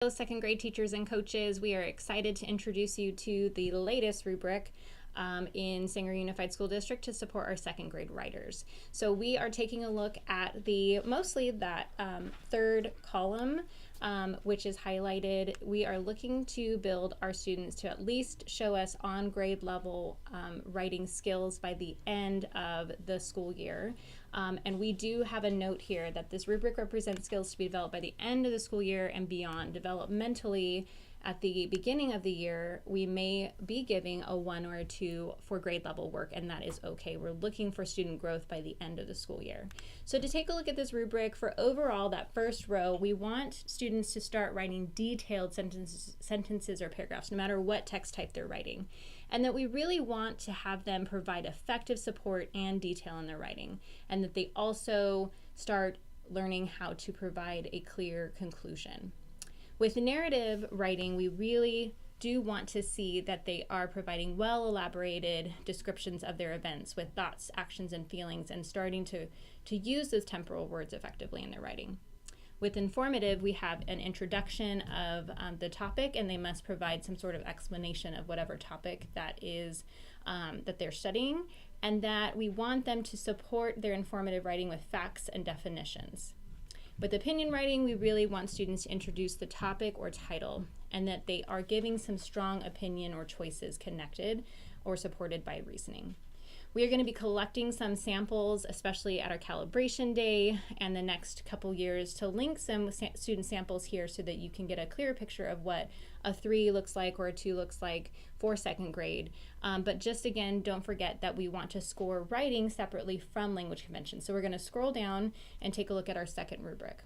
Second grade teachers and coaches, we are excited to introduce you to the latest rubric in Sanger Unified School District to support our second grade writers. So we are taking a look at mostly that third column, which is highlighted. We are looking to build our students to at least show us on grade level writing skills by the end of the school year. And we do have a note here that this rubric represents skills to be developed by the end of the school year and beyond. Developmentally, at the beginning of the year, we may be giving a 1 or a 2 for grade level work, and that is okay. We're looking for student growth by the end of the school year. So to take a look at this rubric, for overall, that first row, we want students to start writing detailed sentences or paragraphs, no matter what text type they're writing. And that we really want to have them provide effective support and detail in their writing, and that they also start learning how to provide a clear conclusion. With narrative writing, we really do want to see that they are providing well elaborated descriptions of their events with thoughts, actions, and feelings, and starting to use those temporal words effectively in their writing. With informative, we have an introduction of the topic, and they must provide some sort of explanation of whatever topic that is that they're studying, and that we want them to support their informative writing with facts and definitions. With opinion writing, we really want students to introduce the topic or title, and that they are giving some strong opinion or choices connected or supported by reasoning. We are going to be collecting some samples, especially at our calibration day and the next couple years, to link some student samples here so that you can get a clearer picture of what a 3 looks like or a 2 looks like for second grade. But just again, don't forget that we want to score writing separately from language convention. So we're going to scroll down and take a look at our second rubric.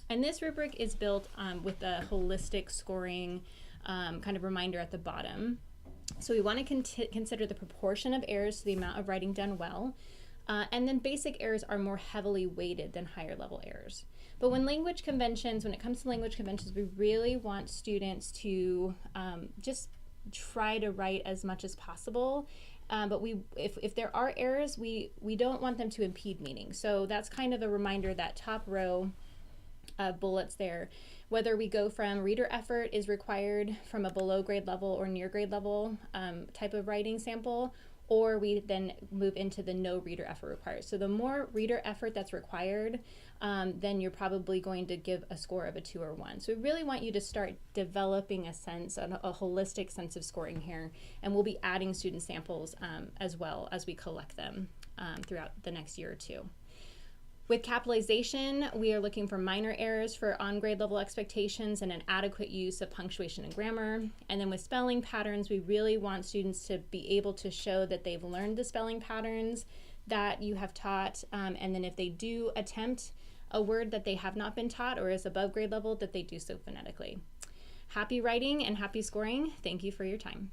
And this rubric is built with a holistic scoring kind of reminder at the bottom. So we want to consider the proportion of errors to the amount of writing done well, and then basic errors are more heavily weighted than higher level errors. But when it comes to language conventions, we really want students to just try to write as much as possible. But if there are errors, we don't want them to impede meaning. So that's kind of a reminder, that top row of bullets there. Whether we go from reader effort is required from a below grade level or near grade level type of writing sample, or we then move into the no reader effort required. So the more reader effort that's required, then you're probably going to give a score of a 2 or 1. So we really want you to start developing a holistic sense of scoring here, and we'll be adding student samples as well as we collect them throughout the next year or two. With capitalization, we are looking for minor errors for on-grade level expectations and an adequate use of punctuation and grammar. And then with spelling patterns, we really want students to be able to show that they've learned the spelling patterns that you have taught. And then if they do attempt a word that they have not been taught or is above grade level, that they do so phonetically. Happy writing and happy scoring. Thank you for your time.